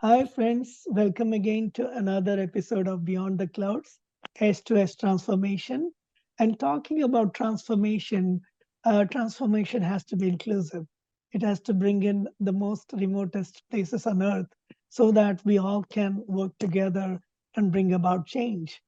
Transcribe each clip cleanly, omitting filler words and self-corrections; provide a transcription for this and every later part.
Hi, friends. Welcome again to another episode of Beyond the Clouds, S to S transformation. And talking about transformation, transformation has to be inclusive. It has to bring in the most remotest places on earth so that we all can work together and bring about change.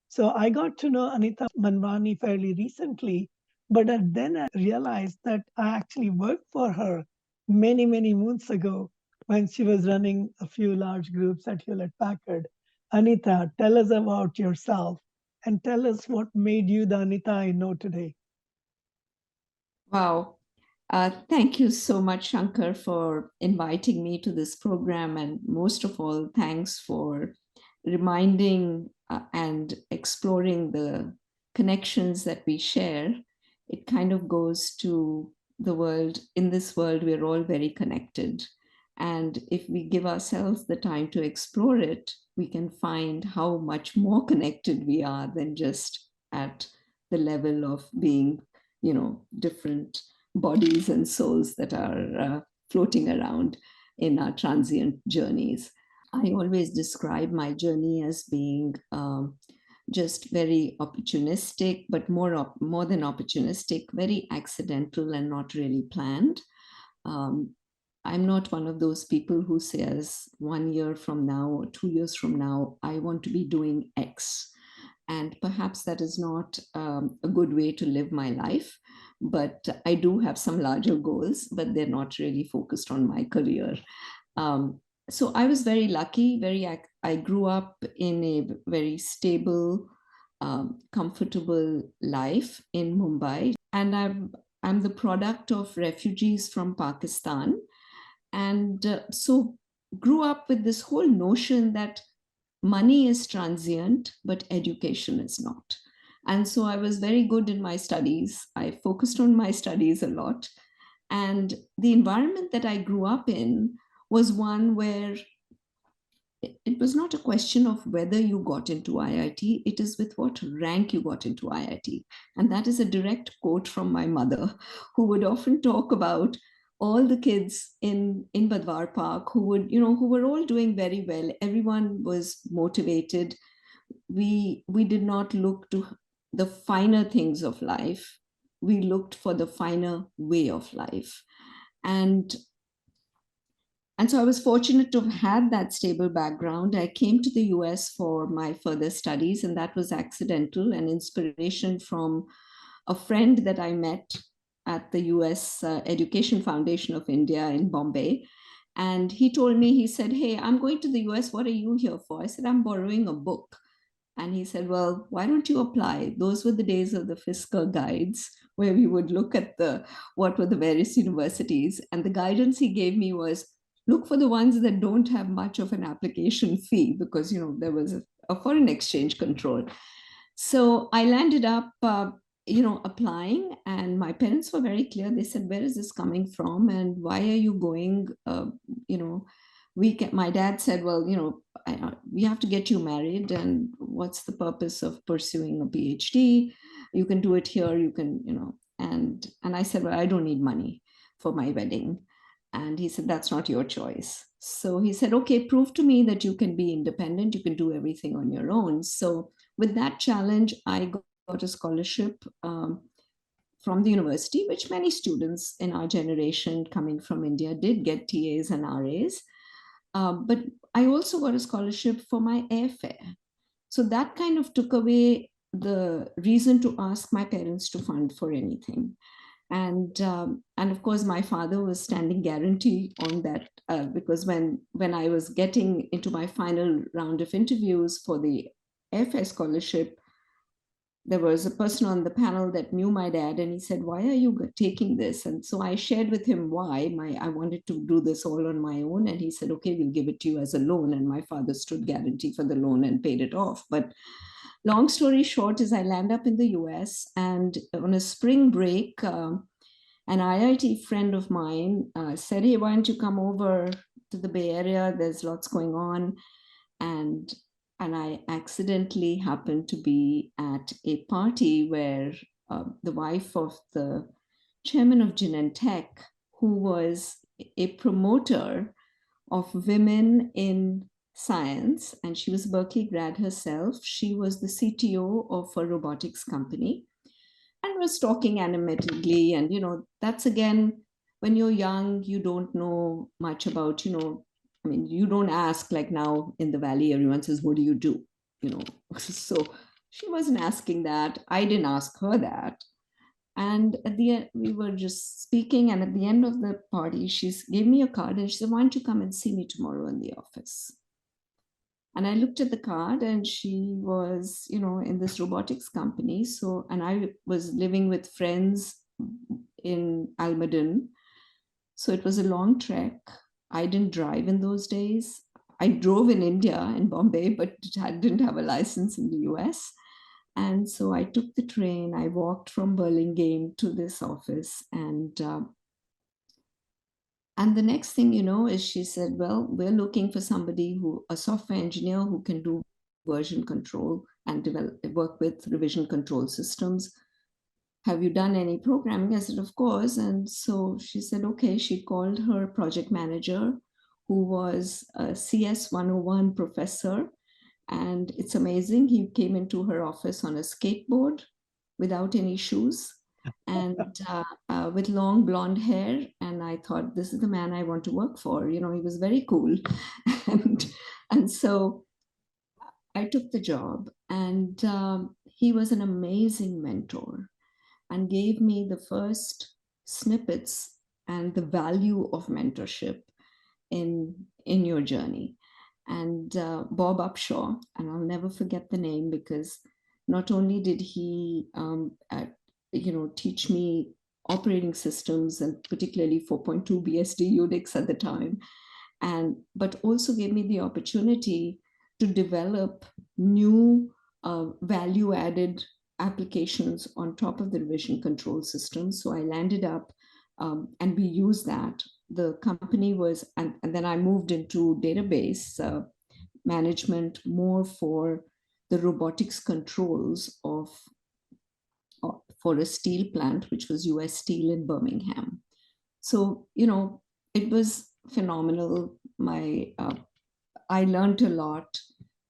So I got to know Anita Manwani fairly recently, but then I realized that I actually worked for her many, many moons ago when she was running a few large groups at Hewlett Packard. Anita, tell us about yourself and tell us what made you the Anita I know today. Wow. Thank you so much, Shankar, for inviting me to this program. And most of all, thanks for reminding and exploring the connections that we share. It kind of goes to the world. In this world, we're all very connected. And if we give ourselves the time to explore it, we can find how much more connected we are than just at the level of being, different bodies and souls that are floating around in our transient journeys. I always describe my journey as being just very opportunistic, but more than opportunistic, very accidental and not really planned. Um, I'm not one of those people who says 1 year from now or 2 years from now, I want to be doing X. And perhaps that is not a good way to live my life. But I do have some larger goals, but they're not really focused on my career. Um, so I was very lucky. I grew up in a very stable, comfortable life in Mumbai, and I'm the product of refugees from Pakistan, and so grew up with this whole notion that money is transient, but education is not. And so I was very good in my studies. I focused on my studies a lot. And the environment that I grew up in was one where it was not a question of whether you got into IIT, it is with what rank you got into IIT. And that is a direct quote from my mother, who would often talk about all the kids in Badwar Park who were all doing very well. Everyone was motivated. We did not look to the finer things of life. We looked for the finer way of life. And and so I was fortunate to have had that stable background. I came to the US for my further studies, and that was accidental and inspiration from a friend that I met at the US Education Foundation of India in Bombay. And he told me, he said, "Hey, I'm going to the US. What are you here for?" I said, "I'm borrowing a book." And he said, "Well, why don't you apply?" Those were the days of the fiscal guides where we would look at the what were the various universities. And the guidance he gave me was look for the ones that don't have much of an application fee because there was a foreign exchange control. So I landed up applying, and my parents were very clear. They said, "Where is this coming from and why are you going?" You know My dad said, "Well, we have to get you married, and what's the purpose of pursuing a PhD? You can do it here, you can, and I said, "Well, I don't need money for my wedding." And he said, "That's not your choice." So he said, "Okay, prove to me that you can be independent, you can do everything on your own." So with that challenge, I got a scholarship from the university, which many students in our generation coming from India did get TAs and RAs. But I also got a scholarship for my airfare. So that kind of took away the reason to ask my parents to fund for anything. And of course, my father was standing guarantee on that because when I was getting into my final round of interviews for the airfare scholarship, there was a person on the panel that knew my dad, and he said, "Why are you taking this?" And so I shared with him why I wanted to do this all on my own. And he said, "Okay, we'll give it to you as a loan." And my father stood guarantee for the loan and paid it off. But long story short is I land up in the US, and on a spring break, an IIT friend of mine said, "Hey, why don't you come over to the Bay Area? There's lots going on." And and I accidentally happened to be at a party where the wife of the chairman of Genentech, who was a promoter of women in science, and she was a Berkeley grad herself. She was the CTO of a robotics company and was talking animatedly. And, that's again, when you're young, you don't know much about, I mean, you don't ask like now in the Valley, everyone says, what do you do? So she wasn't asking that. I didn't ask her that. And at the end, we were just speaking. And at the end of the party, she gave me a card and she said, why don't you come and see me tomorrow in the office? And I looked at the card and she was, in this robotics company. So, and I was living with friends in Almaden. So it was a long trek. I didn't drive in those days. I drove in India, in Bombay, but I didn't have a license in the US. And so I took the train. I walked from Burlingame to this office. And the next thing is she said, well, we're looking for somebody a software engineer who can do version control and work with revision control systems. Have you done any programming? I said, of course. And so she said, okay. She called her project manager, who was a CS 101 professor. And it's amazing. He came into her office on a skateboard without any shoes and with long blonde hair. And I thought, this is the man I want to work for. He was very cool. and so I took the job, and he was an amazing mentor and gave me the first snippets and the value of mentorship in your journey. And Bob Upshaw, and I'll never forget the name, because not only did he teach me operating systems, and particularly 4.2 BSD Unix at the time, but also gave me the opportunity to develop new value added applications on top of the revision control system. So I landed up, and we used that. The company was, and then I moved into database management, more for the robotics controls for a steel plant, which was US Steel in Birmingham. So, it was phenomenal. I learned a lot.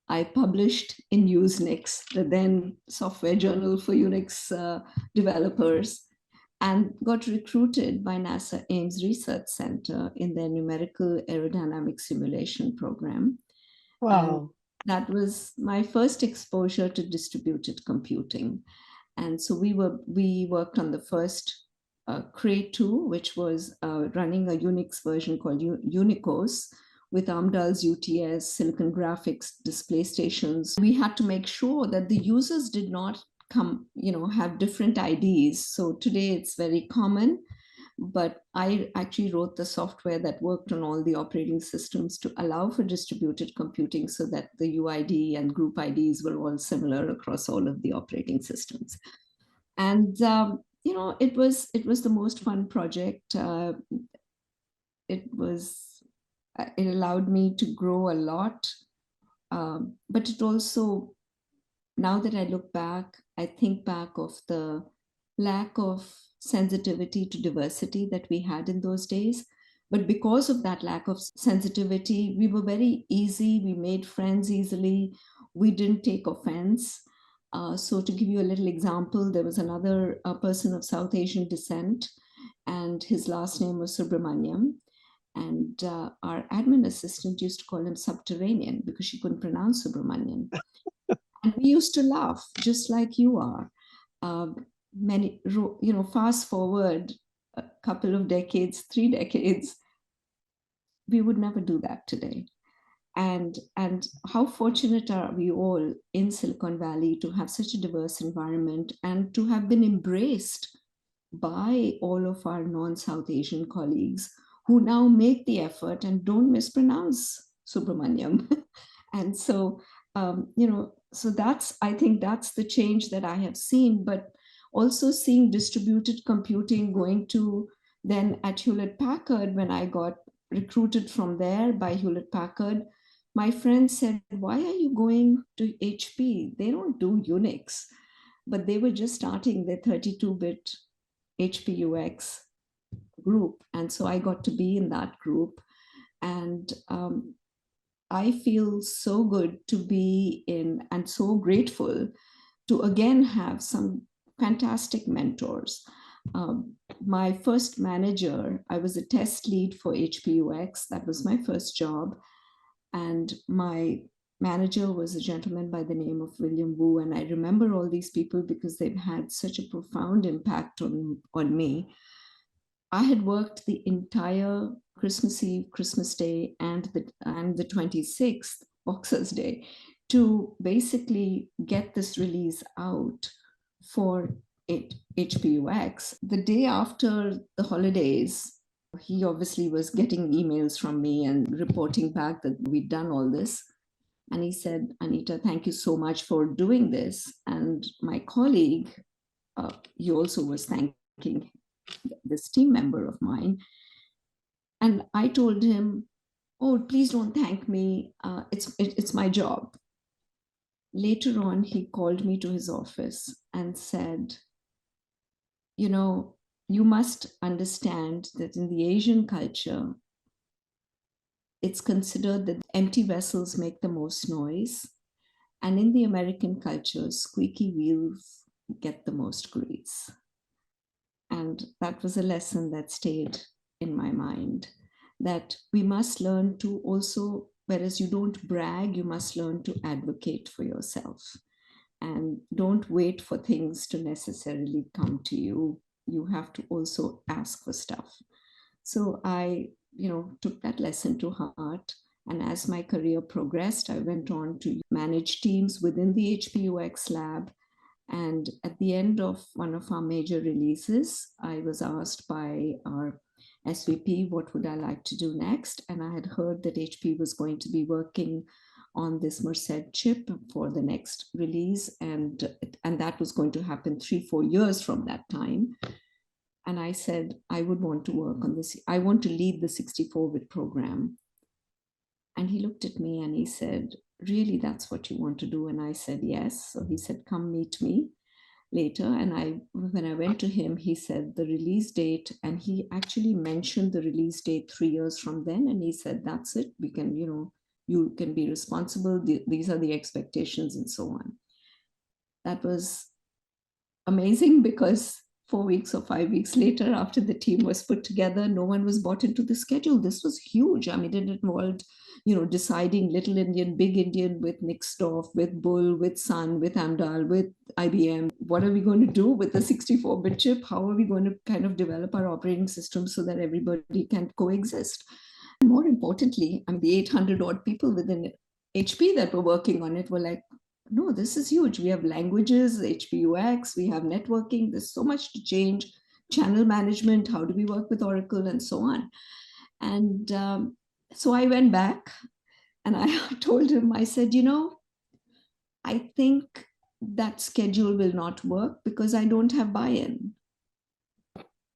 I published in Usenix, the then software journal for Unix developers, and got recruited by NASA Ames Research Center in their numerical aerodynamic simulation program. Wow. And that was my first exposure to distributed computing. And so we worked on the first Cray 2, which was running a Unix version called Unicos, with Amdahl's UTS, Silicon Graphics, display stations. We had to make sure that the users did not have different IDs. So today it's very common, but I actually wrote the software that worked on all the operating systems to allow for distributed computing, so that the UID and group IDs were all similar across all of the operating systems. And it was the most fun project. It allowed me to grow a lot, but it also, now that I look back, I think back of the lack of sensitivity to diversity that we had in those days. But because of that lack of sensitivity, we were very easy. We made friends easily. We didn't take offense. So to give you a little example, there was another person of South Asian descent, and his last name was Subramaniam. And our admin assistant used to call him Subterranean because she couldn't pronounce Subramanian. And we used to laugh, just like you are. Fast forward a couple of decades, 3 decades, we would never do that today. And how fortunate are we all in Silicon Valley to have such a diverse environment and to have been embraced by all of our non-South Asian colleagues, who now make the effort and don't mispronounce Subramaniam. And so, so I think that's the change that I have seen, but also seeing distributed computing going to then at Hewlett Packard. When I got recruited from there by Hewlett Packard, my friend said, why are you going to HP? They don't do Unix. But they were just starting their 32-bit HPUX group. And so I got to be in that group. And I feel so good to be in, and so grateful to again have some fantastic mentors. My first manager, I was a test lead for HPUX. That was my first job. And my manager was a gentleman by the name of William Wu. And I remember all these people because they've had such a profound impact on me. I had worked the entire Christmas Eve, Christmas Day, and the 26th, Boxers Day, to basically get this release out for HPUX. The day after the holidays, he obviously was getting emails from me and reporting back that we'd done all this. And he said, Anita, thank you so much for doing this. And my colleague, he also was thanking this team member of mine. And I told him, oh, please don't thank me. It's my job. Later on, he called me to his office and said, you know, you must understand that in the Asian culture, it's considered that empty vessels make the most noise. And in the American culture, squeaky wheels get the most grease. And that was a lesson that stayed in my mind, that we must learn to also, whereas you don't brag, you must learn to advocate for yourself. And don't wait for things to necessarily come to you. You have to also ask for stuff. So I, took that lesson to heart. And as my career progressed, I went on to manage teams within the HPUX lab. And at the end of one of our major releases, I was asked by our SVP, what would I like to do next? And I had heard that HP was going to be working on this Merced chip for the next release. And that was going to happen 3-4 years from that time. And I said, I would want to work on this. I want to lead the 64-bit program. And he looked at me and he said, really, that's what you want to do? And I said, yes. So he said, come meet me later. And when I went to him, he said the release date, and he actually mentioned the release date 3 years from then. And he said, that's it. We can, you can be responsible. These are the expectations and so on. That was amazing because 4 weeks or 5 weeks later, after the team was put together, no one was bought into the schedule. This was huge. I mean, it involved, deciding Little Indian, Big Indian with Nixdorf, with Bull, with Sun, with Amdahl, with IBM. What are we going to do with the 64-bit chip? How are we going to kind of develop our operating system so that everybody can coexist? And more importantly, I mean, the 800 odd people within HP that were working on it were like, no, this is huge. We have languages, HPUX, we have networking. There's so much to change. Channel management, how do we work with Oracle, and so on. And so I went back and I told him, I said, I think that schedule will not work because I don't have buy-in.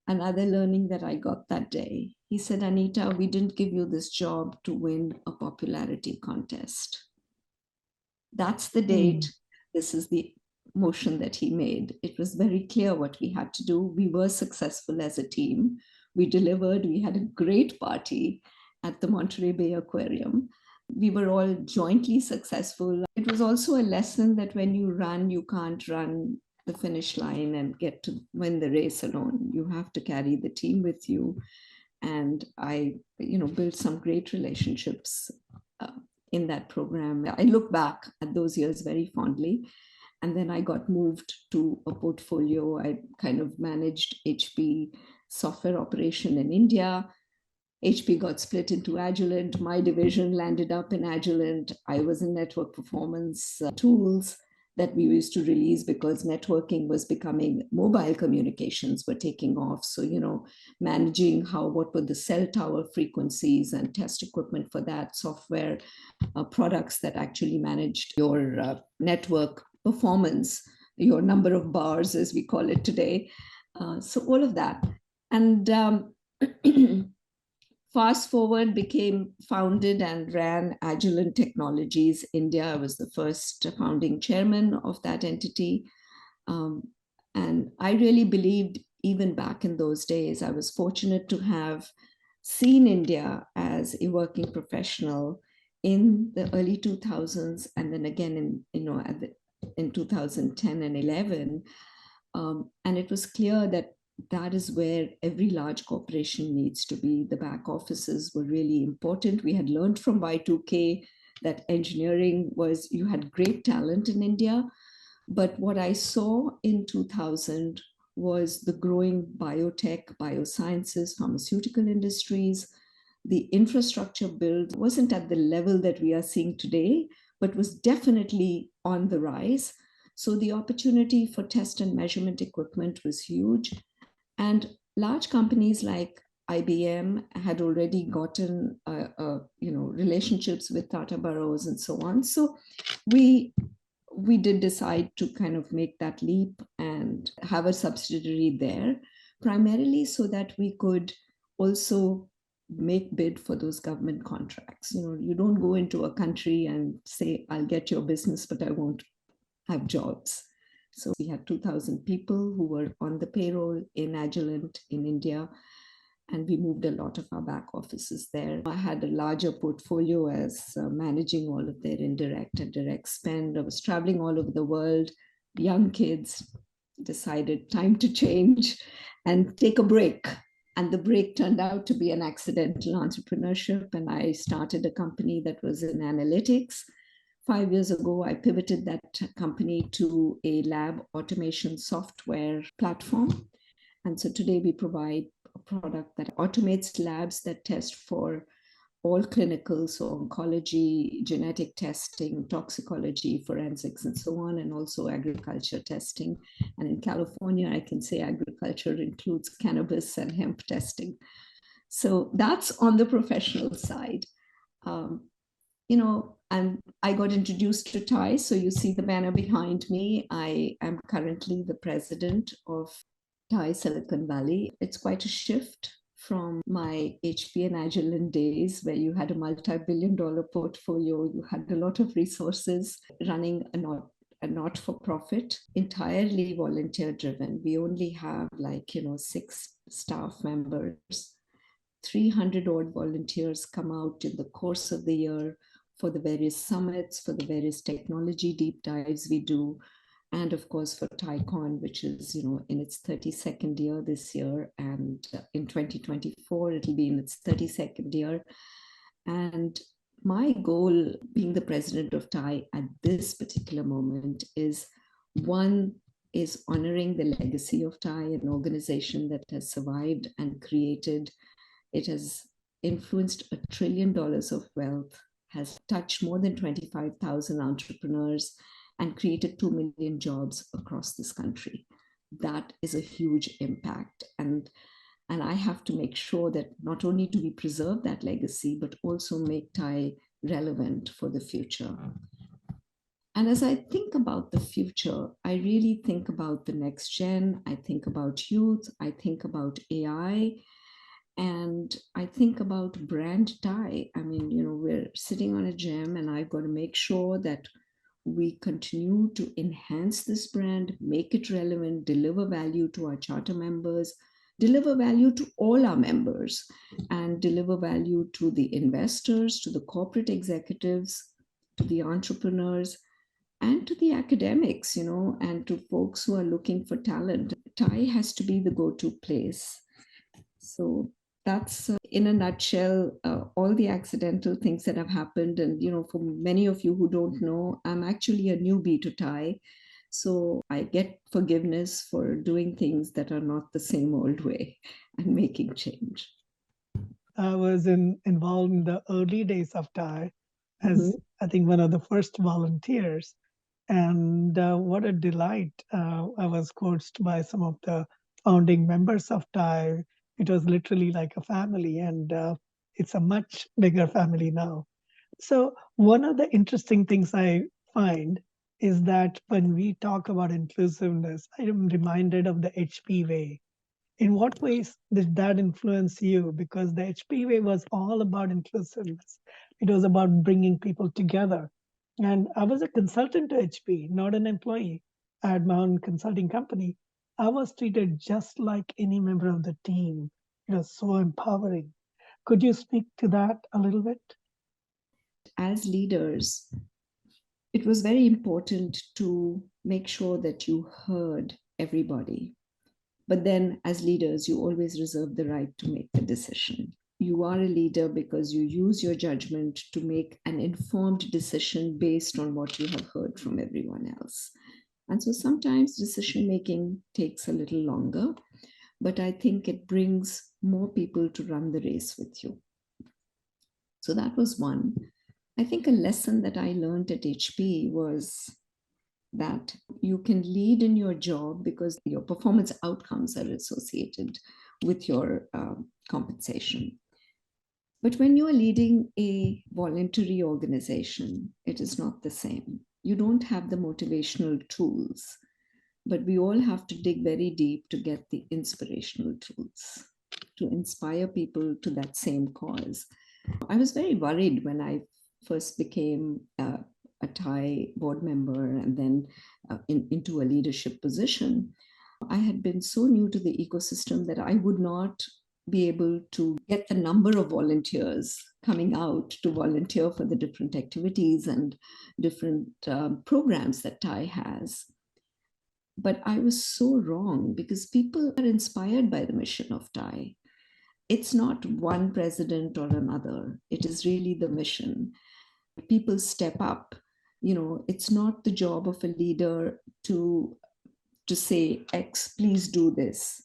Another learning that I got that day, he said, Anita, we didn't give you this job to win a popularity contest. That's the date. This is the motion that he made. It was very clear what we had to do. We were successful as a team. We delivered. We had a great party at the Monterey Bay Aquarium. We were all jointly successful. It was also a lesson that when you run, you can't run the finish line and get to win the race alone. You have to carry the team with you. And I, built some great relationships in that program. I look back at those years very fondly. And then I got moved to a portfolio. I kind of managed HP software operation in India. HP got split into Agilent. My division landed up in Agilent. I was in network performance tools that we used to release because networking was becoming, mobile communications were taking off. So, managing what were the cell tower frequencies and test equipment for that, software products that actually managed your network performance, your number of bars, as we call it today. So all of that. And fast forward, became founded and ran Agilent Technologies India. I was the first founding chairman of that entity. And I really believed, even back in those days, I was fortunate to have seen India as a working professional in the early 2000s, and then again in 2010 and 11. And it was clear that that is where every large corporation needs to be. The back offices were really important. We had learned from Y2K that engineering was, you had great talent in India. But what I saw in 2000 was the growing biotech, biosciences, pharmaceutical industries. The infrastructure build wasn't at the level that we are seeing today, but was definitely on the rise. So the opportunity for test and measurement equipment was huge. And large companies like IBM had already gotten relationships with Tata Burroughs and so on. So we did decide to kind of make that leap and have a subsidiary there, primarily so that we could also make bid for those government contracts. You don't go into a country and say, I'll get your business, but I won't have jobs. So we had 2,000 people who were on the payroll in Agilent in India, and we moved a lot of our back offices there. I had a larger portfolio as managing all of their indirect and direct spend. I was traveling all over the world. Young kids decided time to change and take a break. And the break turned out to be an accidental entrepreneurship. And I started a company that was in analytics. 5 years ago, I pivoted that company to a lab automation software platform. And so today we provide a product that automates labs that test for all clinical, so oncology, genetic testing, toxicology, forensics, and so on, and also agriculture testing. And in California, I can say agriculture includes cannabis and hemp testing. So that's on the professional side. And I got introduced to TIE. So you see the banner behind me. I am currently the president of TIE Silicon Valley. It's quite a shift from my HP and Agilent days, where you had a multi-billion-dollar portfolio, you had a lot of resources, running a not-for-profit, entirely volunteer-driven. We only have 6 staff members. 300 odd volunteers come out in the course of the year for the various summits, for the various technology deep dives we do, and of course for TICON, which is in its 32nd year this year, and in 2024 it'll be in its 32nd year. And my goal, being the president of TIE at this particular moment, is honoring the legacy of TIE, an organization that has survived and created. It has influenced $1 trillion of wealth, has touched more than 25,000 entrepreneurs, and created 2 million jobs across this country. That is a huge impact. And I have to make sure that not only do we preserve that legacy, but also make TIE relevant for the future. And as I think about the future, I really think about the next gen. I think about youth. I think about AI. And I think about brand TIE. I mean, we're sitting on a gem, and I've got to make sure that we continue to enhance this brand, make it relevant, deliver value to our charter members, deliver value to all our members, and deliver value to the investors, to the corporate executives, to the entrepreneurs, and to the academics, and to folks who are looking for talent. TIE has to be the go-to place. So that's in a nutshell all the accidental things that have happened. And for many of you who don't know, I'm actually a newbie to TIE, so I get forgiveness for doing things that are not the same old way and making change. I was involved in the early days of TIE as I think one of the first volunteers, and what a delight. I was coached by some of the founding members of TIE. It was literally like a family, and it's a much bigger family now. So one of the interesting things I find is that when we talk about inclusiveness, I am reminded of the HP way. In what ways did that influence you? Because the HP way was all about inclusiveness. It was about bringing people together. And I was a consultant to HP, not an employee. I had my own consulting company. I was treated just like any member of the team. It was so empowering. Could you speak to that a little bit? As leaders, it was very important to make sure that you heard everybody. But then, as leaders, you always reserve the right to make the decision. You are a leader because you use your judgment to make an informed decision based on what you have heard from everyone else. And so sometimes decision making takes a little longer, but I think it brings more people to run the race with you. So that was one. I think a lesson that I learned at HP was that you can lead in your job because your performance outcomes are associated with your compensation. But when you are leading a voluntary organization, it is not the same. You don't have the motivational tools, but we all have to dig very deep to get the inspirational tools to inspire people to that same cause. I was very worried when I first became a Thai board member and then into a leadership position. I had been so new to the ecosystem that I would not be able to get the number of volunteers coming out to volunteer for the different activities and different programs that Thai has. But I was so wrong because people are inspired by the mission of Thai. It's not one president or another, it is really the mission. People step up. It's not the job of a leader to say, X, please do this.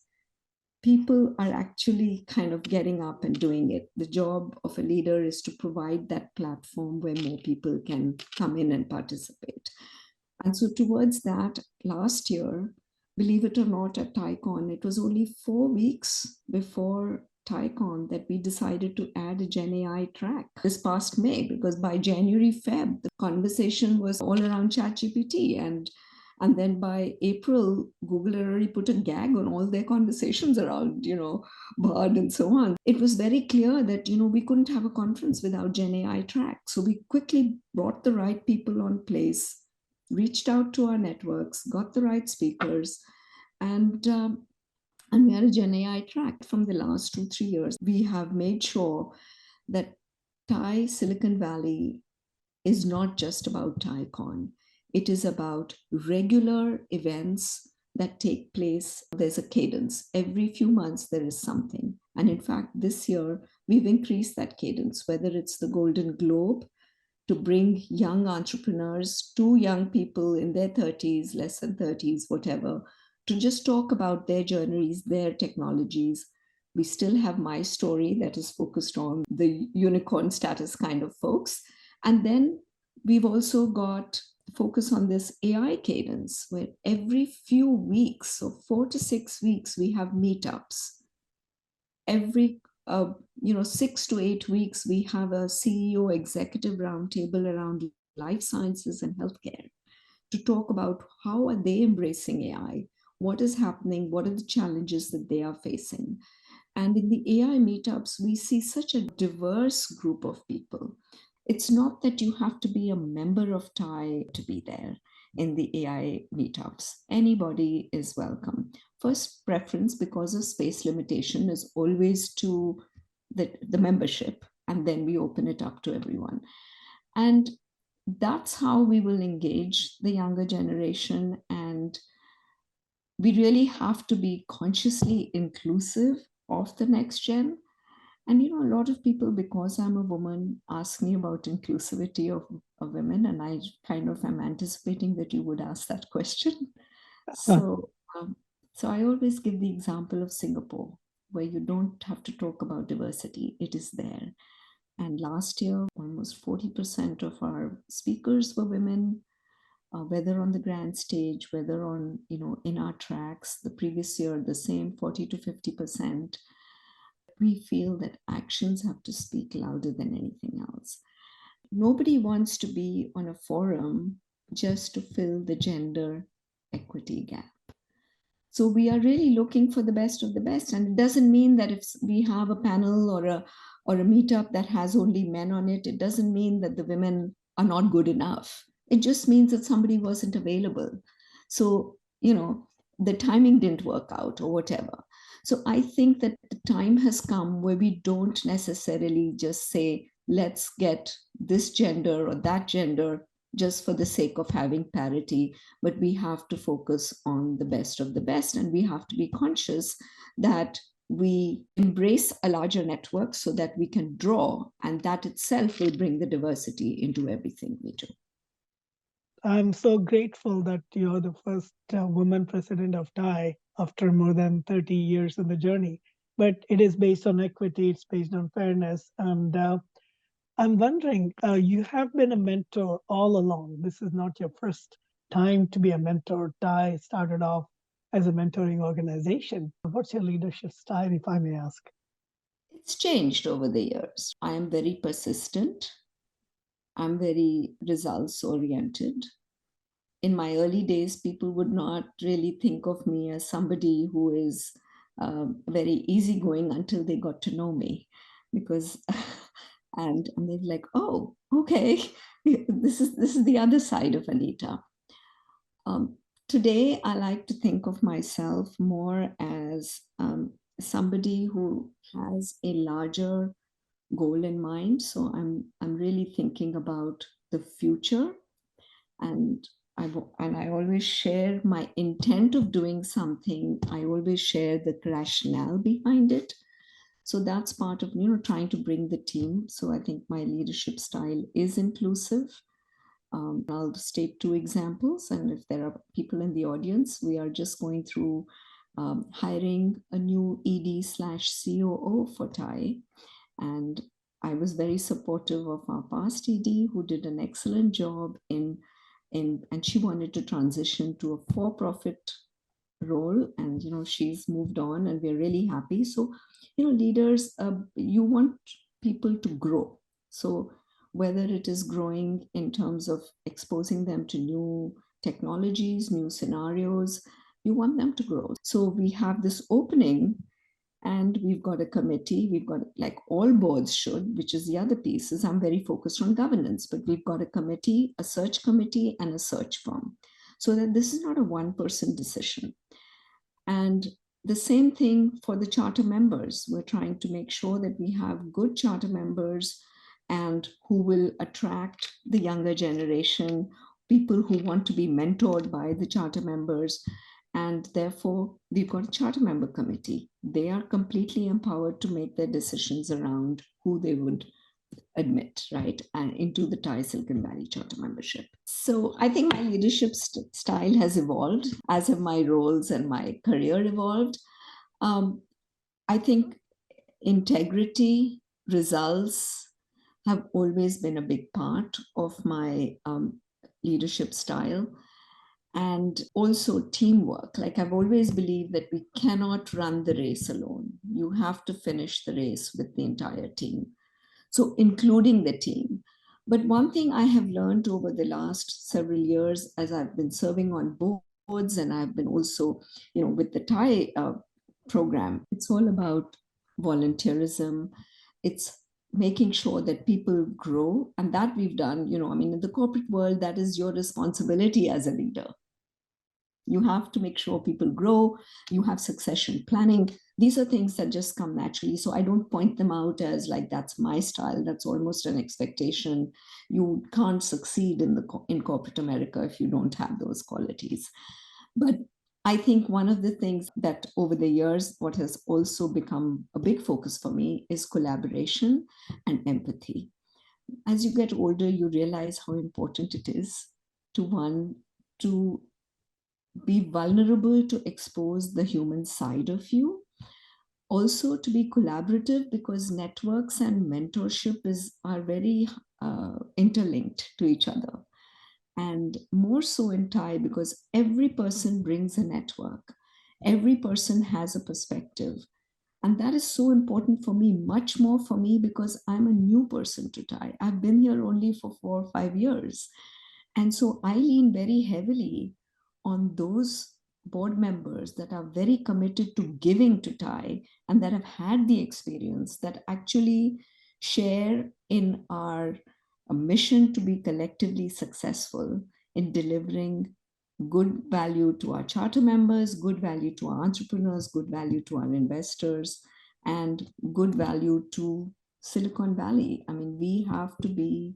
People are actually kind of getting up and doing it. The job of a leader is to provide that platform where more people can come in and participate. And so towards that, last year, believe it or not, at TaiCon, it was only 4 weeks before TaiCon that we decided to add a Gen AI track this past May, because by January, Feb, the conversation was all around ChatGPT. And then by April, Google had already put a gag on all their conversations around, Bard and so on. It was very clear that, we couldn't have a conference without Gen AI track. So we quickly brought the right people on place, reached out to our networks, got the right speakers, and we had a Gen AI track. From the last 2-3 years, we have made sure that Thai Silicon Valley is not just about TaiCon. It is about regular events that take place. There's a cadence. Every few months, there is something. And in fact, this year, we've increased that cadence, whether it's the Golden Globe to bring young entrepreneurs to young people in their 30s, less than 30s, whatever, to just talk about their journeys, their technologies. We still have My Story that is focused on the unicorn status kind of folks. And then we've also got focus on this AI cadence where every few weeks, so 4 to 6 weeks, we have meetups. Every 6 to 8 weeks, we have a CEO executive roundtable around life sciences and healthcare to talk about how are they embracing AI, what is happening, what are the challenges that they are facing. And in the AI meetups, we see such a diverse group of people. It's not that you have to be a member of Thai to be there in the AI meetups. Anybody is welcome. First preference, because of space limitation, is always to the membership, and then we open it up to everyone. And that's how we will engage the younger generation. And we really have to be consciously inclusive of the next gen. And a lot of people, because I'm a woman, ask me about inclusivity of women, and I kind of am anticipating that you would ask that question. So I always give the example of Singapore, where you don't have to talk about diversity; it is there. And last year, almost 40% of our speakers were women, whether on the grand stage, whether on in our tracks. The previous year, the same 40 to 50%. We feel that actions have to speak louder than anything else. Nobody wants to be on a forum just to fill the gender equity gap. So we are really looking for the best of the best. And it doesn't mean that if we have a panel or a meetup that has only men on it, it doesn't mean that the women are not good enough. It just means that somebody wasn't available. So, the timing didn't work out or whatever. So I think that the time has come where we don't necessarily just say, let's get this gender or that gender just for the sake of having parity, but we have to focus on the best of the best. And we have to be conscious that we embrace a larger network so that we can draw, and that itself will bring the diversity into everything we do. I'm so grateful that you're the first woman president of TIE after more than 30 years in the journey. But it is based on equity, it's based on fairness. And I'm wondering, you have been a mentor all along. This is not your first time to be a mentor. TIE started off as a mentoring organization. What's your leadership style, if I may ask? It's changed over the years. I am very persistent. I'm very results oriented. In my early days, people would not really think of me as somebody who is very easygoing until they got to know me, because and they're like, oh, okay, this is the other side of Anita. Today, I like to think of myself more as somebody who has a larger goal in mind. So I'm really thinking about the future, and I always share my intent of doing something. I always share the rationale behind it. So that's part of trying to bring the team. So I think my leadership style is inclusive. I'll state two examples, and if there are people in the audience, we are just going through hiring a new ED/COO for TIE, and I was very supportive of our past ED who did an excellent job and she wanted to transition to a for-profit role, and she's moved on and we're really happy. So leaders, you want people to grow. So whether it is growing in terms of exposing them to new technologies, new scenarios, you want them to grow. So we have this opening, and we've got a committee. We've got, like all boards should, which is the other piece, is I'm very focused on governance, but we've got a committee, a search committee, and a search firm, so that this is not a one-person decision. And the same thing for the charter members. We're trying to make sure that we have good charter members and who will attract the younger generation, people who want to be mentored by the charter members. And therefore, we've got a charter member committee. They are completely empowered to make their decisions around who they would admit, right, and into the TIE Silicon Valley charter membership. So I think my leadership style has evolved, as have my roles and my career evolved. I think integrity, results have always been a big part of my leadership style. And also teamwork. Like, I've always believed that we cannot run the race alone. You have to finish the race with the entire team. So including the team. But one thing I have learned over the last several years, as I've been serving on boards, and I've been also, with the TIE program, it's all about volunteerism. It's making sure that people grow, and that we've done. In the corporate world, that is your responsibility as a leader. You have to make sure people grow. You have succession planning. These are things that just come naturally. So I don't point them out as like, that's my style. That's almost an expectation. You can't succeed in corporate America if you don't have those qualities. But I think one of the things that over the years, what has also become a big focus for me is collaboration and empathy. As you get older, you realize how important it is to be vulnerable, to expose the human side of you. Also to be collaborative, because networks and mentorship are very interlinked to each other. And more so in TIE, because every person brings a network. Every person has a perspective. And that is so important for me, much more for me, because I'm a new person to TIE. I've been here only for 4 or 5 years. And so I lean very heavily on those board members that are very committed to giving to TIE and that have had the experience, that actually share in our mission to be collectively successful in delivering good value to our charter members, good value to our entrepreneurs, good value to our investors, and good value to Silicon Valley. I mean, we have to be,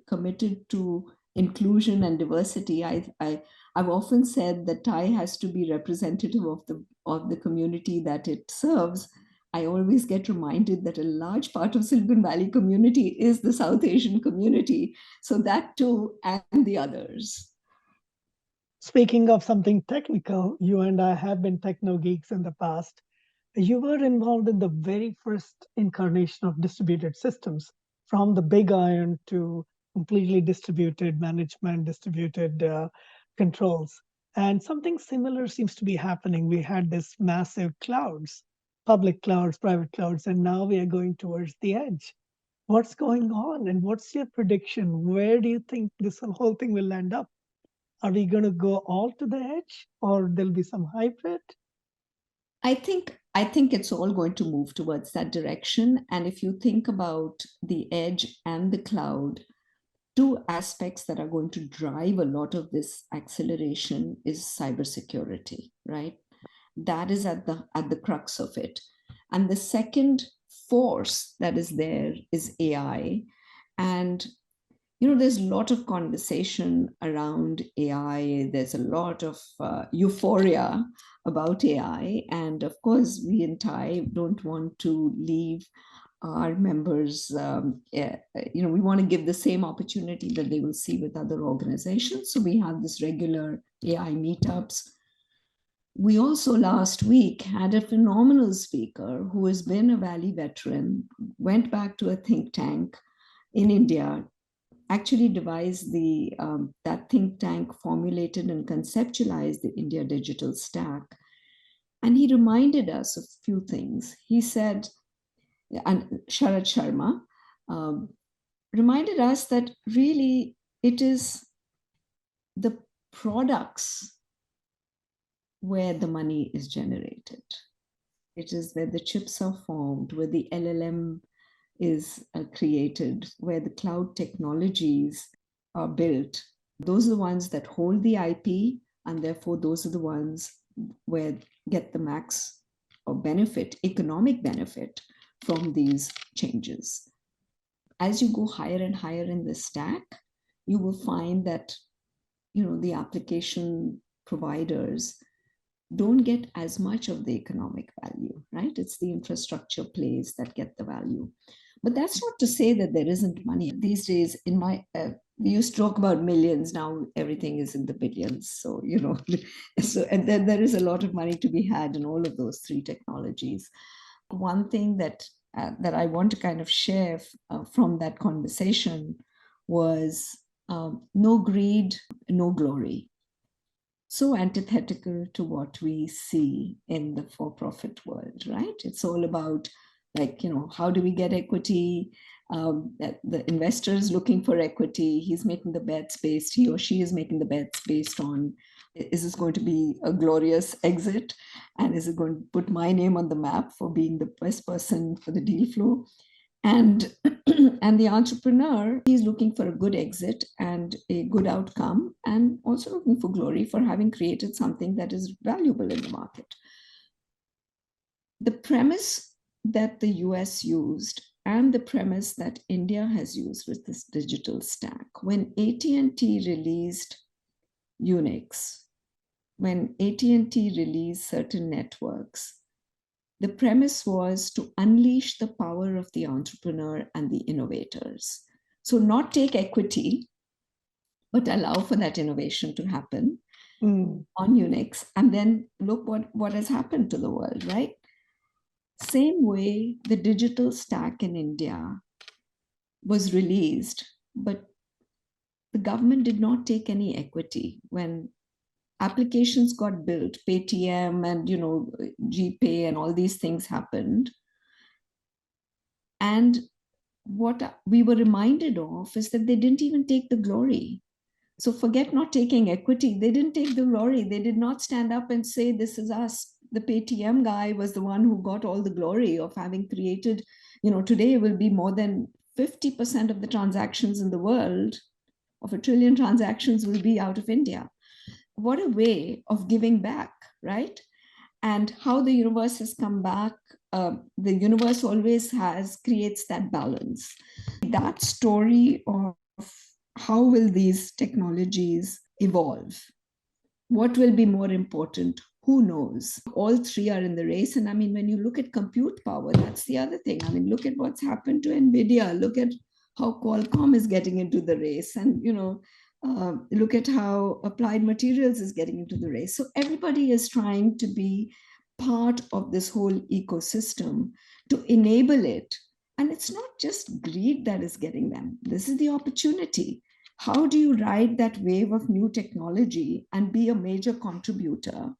committed to inclusion and diversity. I've often said that Thai has to be representative of the community that it serves. I always get reminded that a large part of Silicon Valley community is the South Asian community. So that too, and the others. Speaking of something technical, you and I have been techno geeks in the past. You were involved in the very first incarnation of distributed systems, from the big iron to completely distributed management, distributed controls. And something similar seems to be happening. We had this massive clouds, public clouds, private clouds, and now we are going towards the edge. What's going on? And what's your prediction? Where do you think this whole thing will end up? Are we going to go all to the edge, or there'll be some hybrid? I think it's all going to move towards that direction. And if you think about the edge and the cloud, two aspects that are going to drive a lot of this acceleration is cybersecurity, right? That is at the crux of it. And the second force that is there is AI. And there's a lot of conversation around AI. There's a lot of euphoria about AI. And of course, we in Thai don't want to leave our members, we want to give the same opportunity that they will see with other organizations. So we have this regular AI meetups. We also last week had a phenomenal speaker who has been a Valley veteran, went back to a think tank in India, actually devised that think tank, formulated and conceptualized the India digital stack. And he reminded us of a few things. He said, and Sharad Sharma reminded us that really it is the products where the money is generated. It is where the chips are formed, where the LLM is created, where the cloud technologies are built. Those are the ones that hold the IP, and therefore those are the ones where get the max or benefit, economic benefit from these changes. As you go higher and higher in the stack, you will find that the application providers don't get as much of the economic value, right? It's the infrastructure plays that get the value. But that's not to say that there isn't money. These days, we used to talk about millions. Now everything is in the billions. So, and then there is a lot of money to be had in all of those three technologies. One thing that I want to kind of share from that conversation was no greed, no glory. So antithetical to what we see in the for-profit world, right? It's all about how do we get equity? The investor is looking for equity. He's making the bets he or she is making the bets based on, is this going to be a glorious exit? And is it going to put my name on the map for being the best person for the deal flow? And the entrepreneur, he's looking for a good exit and a good outcome, and also looking for glory for having created something that is valuable in the market. The premise that the US used and the premise that India has used with this digital stack, when AT&T released Unix, when AT&T released certain networks, the premise was to unleash the power of the entrepreneur and the innovators. So not take equity, but allow for that innovation to happen on Unix. And then look what has happened to the world, right? Same way, the digital stack in India was released, but the government did not take any equity. When applications got built, Paytm and GPay and all these things happened. And what we were reminded of is that they didn't even take the glory. So forget not taking equity. They didn't take the glory. They did not stand up and say, this is us. The Paytm guy was the one who got all the glory of having created, today will be more than 50% of the transactions in the world of 1 trillion transactions will be out of India. What a way of giving back, right? And how the universe has come back. The universe always creates that balance. That story of how will these technologies evolve? What will be more important? Who knows? All three are in the race. And I mean, when you look at compute power, that's the other thing. I mean, look at what's happened to NVIDIA. Look at how Qualcomm is getting into the race. And, look at how Applied Materials is getting into the race. So everybody is trying to be part of this whole ecosystem to enable it. And it's not just greed that is getting them. This is the opportunity. How do you ride that wave of new technology and be a major contributor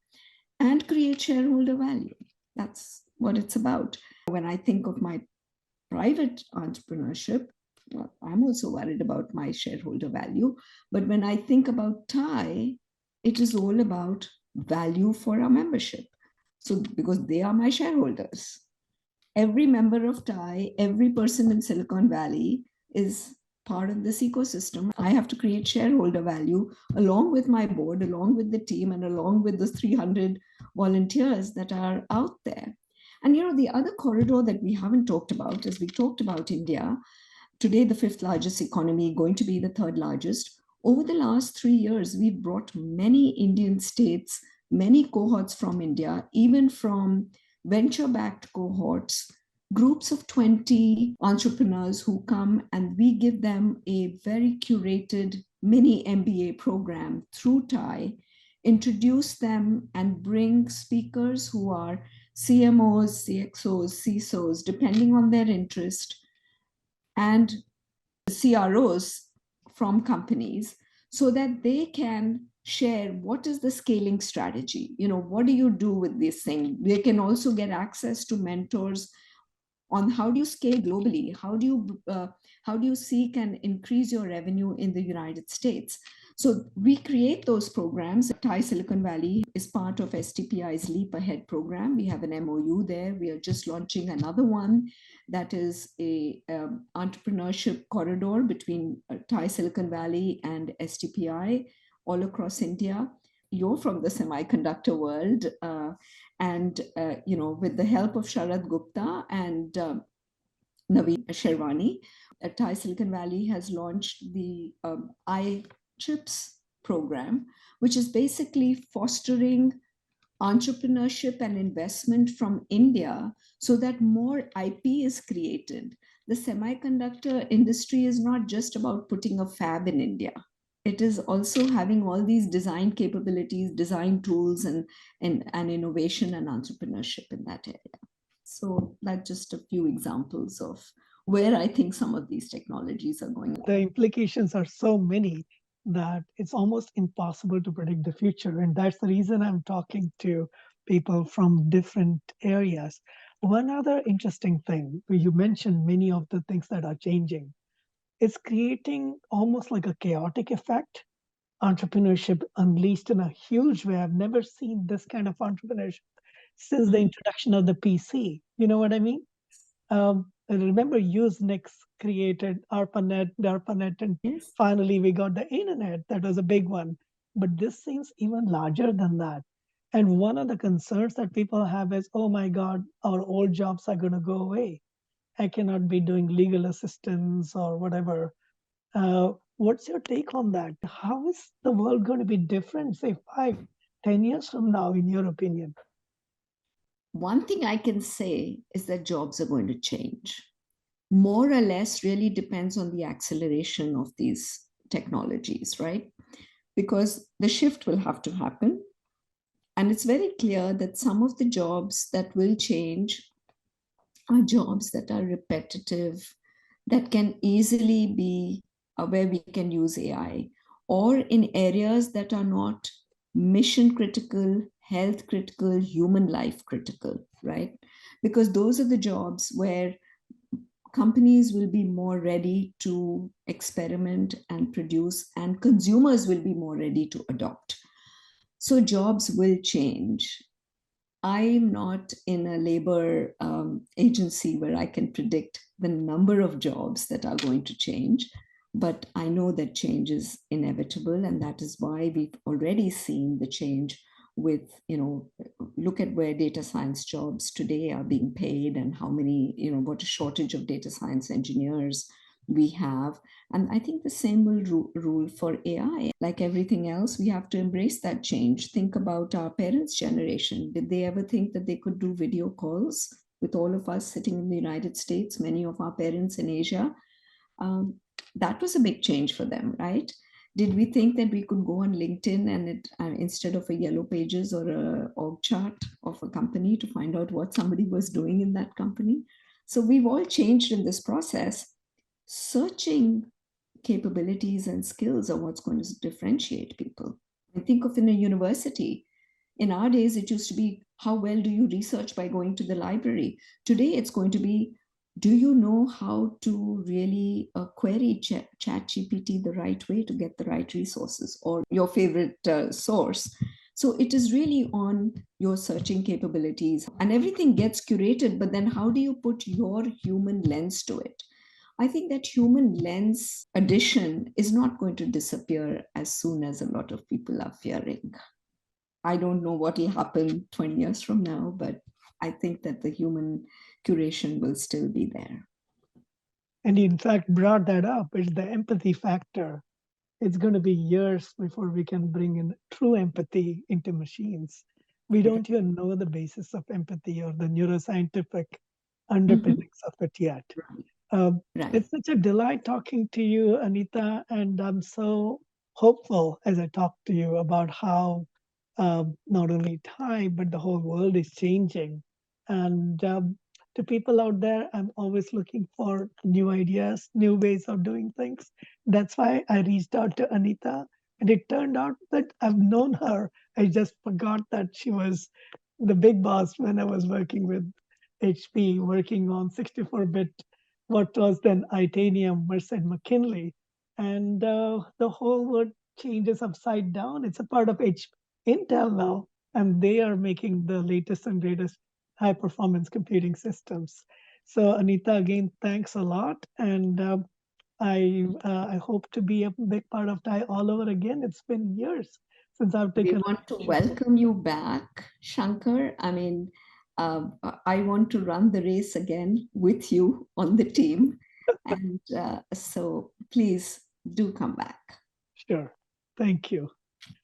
and create shareholder value? That's what it's about. When I think of my private entrepreneurship, well, I'm also worried about my shareholder value. But when I think about TIE, it is all about value for our membership. So, because they are my shareholders. Every member of TIE, every person in Silicon Valley is part of this ecosystem. I have to create shareholder value along with my board, along with the team, and along with the 300 volunteers that are out there. And the other corridor that we haven't talked about is we talked about India, today the 5th largest economy, going to be the 3rd largest. Over the last 3 years, we've brought many Indian states, many cohorts from India, even from venture-backed cohorts, groups of 20 entrepreneurs who come, and we give them a very curated mini MBA program through TIE, introduce them and bring speakers who are CMOs, CXOs, CISOs, depending on their interest, and CROs from companies, so that they can share what is the scaling strategy. What do you do with this thing? They can also get access to mentors on how do you scale globally? How do you seek and increase your revenue in the United States? So we create those programs. TIE Silicon Valley is part of STPI's Leap Ahead program. We have an MOU there. We are just launching another one that is a entrepreneurship corridor between TIE Silicon Valley and STPI all across India. You're from the semiconductor world, and with the help of Sharad Gupta and Naveen Sherwani, TIE Silicon Valley has launched the iChips program, which is basically fostering entrepreneurship and investment from India so that more IP is created. The semiconductor industry is not just about putting a fab in India. It is also having all these design capabilities, design tools, and innovation and entrepreneurship in that area. So that's just a few examples of where I think some of these technologies are going. The implications are so many that it's almost impossible to predict the future. And that's the reason I'm talking to people from different areas. One other interesting thing, you mentioned many of the things that are changing. It's creating almost like a chaotic effect. Entrepreneurship unleashed in a huge way. I've never seen this kind of entrepreneurship since the introduction of the PC. You know what I mean? I remember Usenix created DARPANET, and Yes. finally we got the internet. That was a big one. But this seems even larger than that. And one of the concerns that people have is, oh my God, our old jobs are going to go away. I cannot be doing legal assistance or whatever. What's your take on that? How is the world going to be different, say 5, 10 years from now, in your opinion? One thing I can say is that jobs are going to change. More or less really depends on the acceleration of these technologies, right? Because the shift will have to happen. And it's very clear that some of the jobs that will change are jobs that are repetitive, that can easily be where we can use AI, or in areas that are not mission critical, health critical, human life critical, right? Because those are the jobs where companies will be more ready to experiment and produce, and consumers will be more ready to adopt. So jobs will change. I'm not in a labor agency where I can predict the number of jobs that are going to change. But I know that change is inevitable, and that is why we've already seen the change with, look at where data science jobs today are being paid and how many, what a shortage of data science engineers we have. And I think the same will rule for AI. Like everything else, we have to embrace that change. Think about our parents' generation. Did they ever think that they could do video calls with all of us sitting in the United States, many of our parents in Asia? um, that was a big change for them, right? Did we think that we could go on LinkedIn and instead of a yellow pages or a org chart of a company to find out what somebody was doing in that company? So we've all changed in this process. Searching capabilities and skills are what's going to differentiate people. I think of in a university. In our days, it used to be how well do you research by going to the library. Today, it's going to be do you know how to really query chat GPT the right way to get the right resources or your favorite source. So it is really on your searching capabilities, and everything gets curated, but then how do you put your human lens to it? I think that human lens addition is not going to disappear as soon as a lot of people are fearing. I don't know what will happen 20 years from now, but I think that the human curation will still be there. And you, in fact, brought that up. It's the empathy factor. It's going to be years before we can bring in true empathy into machines. We don't even know the basis of empathy or the neuroscientific Mhm. underpinnings of it yet. Right. Right. It's such a delight talking to you, Anita, and I'm so hopeful as I talk to you about how not only time but the whole world is changing. And to people out there, I'm always looking for new ideas, new ways of doing things. That's why I reached out to Anita, and it turned out that I've known her. I just forgot that she was the big boss when I was working with HP, working on 64-bit, what was then Itanium, Merced McKinley. And the whole world changes upside down. It's a part of Intel now, and they are making the latest and greatest high performance computing systems. So, Anita, again, thanks a lot. And I hope to be a big part of TIE all over again. It's been years since I've We taken a want to leadership. welcome you back, Shankar. I mean, I want to run the race again with you on the team. And so please do come back. Sure. Thank you.